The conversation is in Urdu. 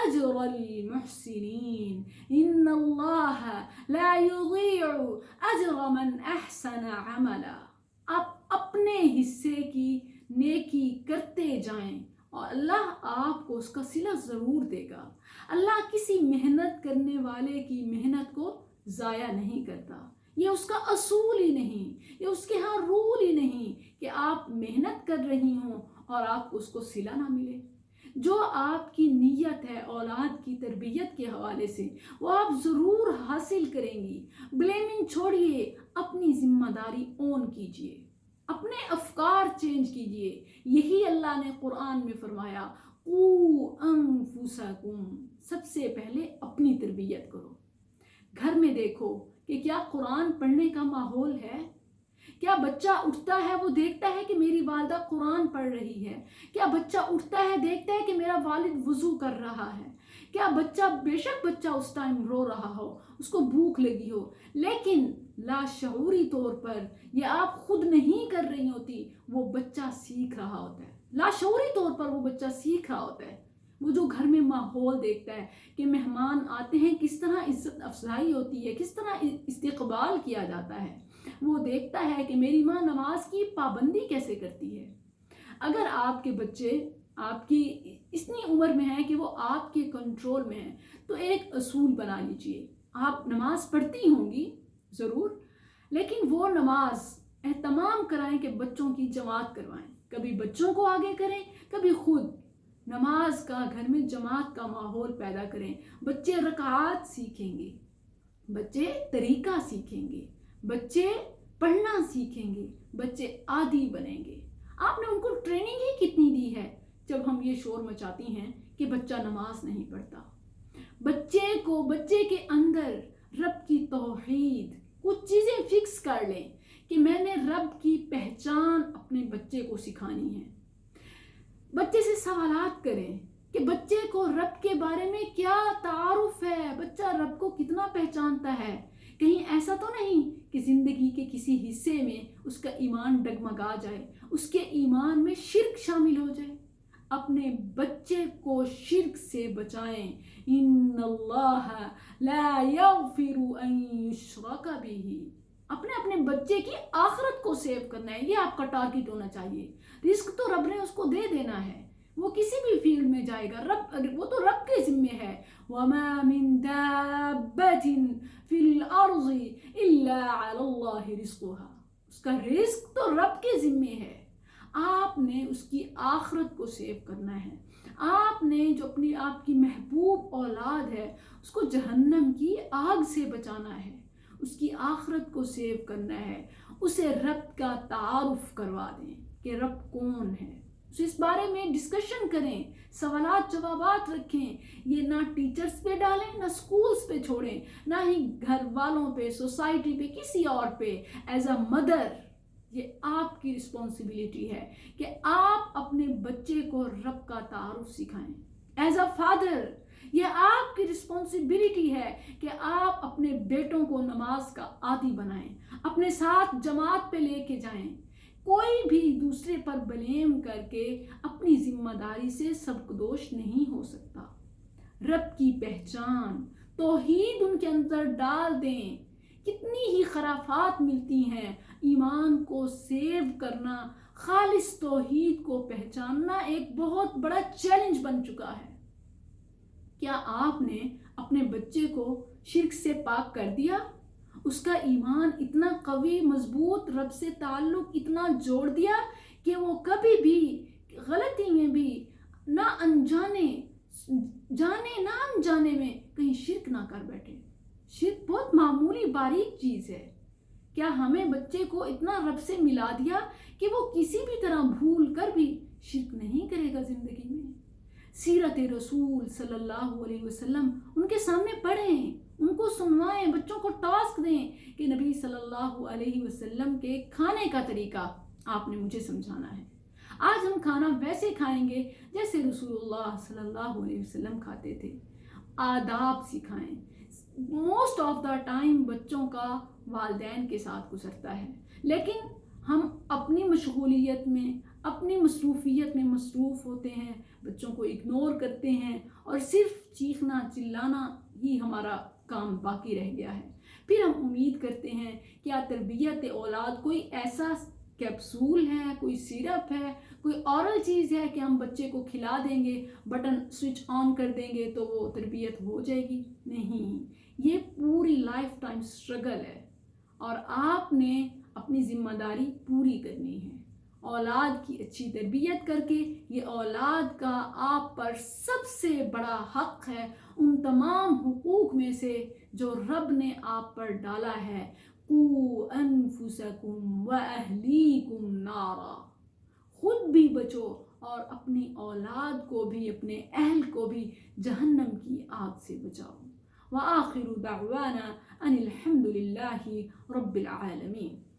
أجر المحسنين إن الله لا يضيع أجر من أحسن عملا. آپ اپنے حصے کی نیکی کرتے جائیں اور اللہ آپ کو اس کا صلہ ضرور دے گا. اللہ کسی محنت کرنے والے کی محنت کو ضائع نہیں کرتا. یہ اس کا اصول ہی نہیں، یہ اس کے ہاں رول ہی نہیں کہ آپ محنت کر رہی ہوں اور آپ کو اس کو صلہ نہ ملے. جو آپ کی نیت ہے اولاد کی تربیت کے حوالے سے وہ آپ ضرور حاصل کریں گی. بلیمنگ چھوڑیے، اپنی ذمہ داری اون کیجیے، اپنے افکار چینج کیجیے. یہی اللہ نے قرآن میں فرمایا قُوا أَنفُسَكُمْ، سب سے پہلے اپنی تربیت کرو. گھر میں دیکھو کہ کیا قرآن پڑھنے کا ماحول ہے؟ کیا بچہ اٹھتا ہے وہ دیکھتا ہے کہ میری والدہ قرآن پڑھ رہی ہے؟ کیا بچہ اٹھتا ہے دیکھتا ہے کہ میرا والد وضو کر رہا ہے؟ کیا بچہ، بے شک بچہ اس ٹائم رو رہا ہو، اس کو بھوک لگی ہو، لیکن لاشعوری طور پر یہ آپ خود نہیں کر رہی ہوتی، وہ بچہ سیکھ رہا ہوتا ہے. لاشعوری طور پر وہ بچہ سیکھ رہا ہوتا ہے. وہ جو گھر میں ماحول دیکھتا ہے کہ مہمان آتے ہیں کس طرح عزت افزائی ہوتی ہے، کس طرح استقبال کیا جاتا ہے، وہ دیکھتا ہے کہ میری ماں نماز کی پابندی کیسے کرتی ہے. اگر آپ کے بچے آپ کی اتنی عمر میں ہیں کہ وہ آپ کے کنٹرول میں ہیں تو ایک اصول بنا لیجئے. آپ نماز پڑھتی ہوں گی ضرور، لیکن وہ نماز اہتمام کرائیں کہ بچوں کی جماعت کروائیں. کبھی بچوں کو آگے کریں، کبھی خود نماز کا گھر میں جماعت کا ماحول پیدا کریں. بچے رکعات سیکھیں گے، بچے طریقہ سیکھیں گے، بچے پڑھنا سیکھیں گے، بچے عادی بنیں گے. آپ نے ان کو ٹریننگ ہی کتنی دی ہے جب ہم یہ شور مچاتی ہیں کہ بچہ نماز نہیں پڑھتا. بچے کے اندر رب کی توحید، کچھ چیزیں فکس کر لیں کہ میں نے رب کی پہچان اپنے بچے کو سکھانی ہے. بچے سے سوالات کریں کہ بچے کو رب کے بارے میں کیا تعارف ہے، بچہ رب کو کتنا پہچانتا ہے. کہیں ایسا تو نہیں کہ زندگی کے کسی حصے میں اس کا ایمان ڈگمگا جائے، اس کے ایمان میں شرک شامل ہو جائے. اپنے بچے کو شرک سے بچائیں. ان اللہ لا یغفر ان یشرک بہ. اپنے بچے کی آخرت کو سیو کرنا ہے، یہ آپ کا ٹارگٹ ہونا چاہیے. رزق تو رب نے اس کو دے دینا ہے، وہ کسی بھی فیلڈ میں جائے گا، وہ تو رب کے ذمے ہے. وَمَا مِن دَابَّةٍ فِي الْأَرْضِ إِلَّا عَلَى اللَّهِ رِزْقُهَا. اس کا رزق تو رب کے ذمے ہے. آپ نے اس کی آخرت کو سیو کرنا ہے. آپ نے جو اپنی آپ کی محبوب اولاد ہے اس کو جہنم کی آگ سے بچانا ہے، اس کی آخرت کو سیو کرنا ہے. اسے رب کا تعارف کروا دیں کہ رب کون ہے. اس بارے میں ڈسکشن کریں، سوالات جوابات رکھیں. یہ نہ ٹیچرز پہ ڈالیں، نہ سکولز پہ چھوڑیں، نہ ہی گھر والوں پہ، سوسائٹی پہ، کسی اور پہ. ایز اے مدر یہ آپ کی رسپانسبلٹی ہے کہ آپ اپنے بچے کو رب کا تعارف سکھائیں. ایز اے فادر یہ آپ کی رسپانسبلٹی ہے کہ آپ اپنے بیٹوں کو نماز کا عادی بنائیں، اپنے ساتھ جماعت پہ لے کے جائیں. کوئی بھی دوسرے پر بلیم کر کے اپنی ذمہ داری سے سبکدوش نہیں ہو سکتا. رب کی پہچان، توحید ان کے اندر ڈال دیں. کتنی ہی خرافات ملتی ہیں. ایمان کو سیو کرنا، خالص توحید کو پہچاننا ایک بہت بڑا چیلنج بن چکا ہے. کیا آپ نے اپنے بچے کو شرک سے پاک کر دیا؟ اس کا ایمان اتنا قوی، مضبوط، رب سے تعلق اتنا جوڑ دیا کہ وہ کبھی بھی غلطی میں بھی نہ انجانے، جانے نہ انجانے میں کہیں شرک نہ کر بیٹھے. شرک بہت معمولی باریک چیز ہے. کیا ہمیں بچے کو اتنا رب سے ملا دیا کہ وہ کسی بھی طرح بھول کر بھی شرک نہیں کرے گا زندگی میں؟ سیرت رسول صلی اللہ علیہ وسلم ان کے سامنے پڑھیں، ان کو سنوائیں، بچوں کو ٹاسک دیں کہ نبی صلی اللہ علیہ وسلم کے کھانے کا طریقہ آپ نے مجھے سمجھانا ہے. آج ہم کھانا ویسے کھائیں گے جیسے رسول اللہ صلی اللہ علیہ وسلم کھاتے تھے. آداب سکھائیں. موسٹ آف دا ٹائم بچوں کا والدین کے ساتھ گزرتا ہے، لیکن ہم اپنی مشغولیت میں، اپنی مصروفیت میں مصروف ہوتے ہیں، بچوں کو اگنور کرتے ہیں اور صرف چیخنا چلانا ہی ہمارا کام باقی رہ گیا ہے۔ پھر ہم امید کرتے ہیں کیا تربیت اولاد کوئی ایسا کیپسول ہے، کوئی سیرپ ہے، کوئی اورل چیز ہے کہ ہم بچے کو کھلا دیں گے، بٹن سوئچ آن کر دیں گے تو وہ تربیت ہو جائے گی؟ نہیں، یہ پوری لائف ٹائم سٹرگل ہے اور آپ نے اپنی ذمہ داری پوری کرنی ہے۔ اولاد کی اچھی تربیت کر کے یہ اولاد کا آپ پر سب سے بڑا حق ہے، ان تمام حقوق میں سے جو رب نے آپ پر ڈالا ہے، قُوا أَنفُسَكُمْ وَأَهْلِيكُمْ نَارًا، خود بھی بچو اور اپنی اولاد کو بھی، اپنے اہل کو بھی جہنم کی آگ سے بچاؤ۔ وآخر دعوانا ان الحمد للہ رب العالمین۔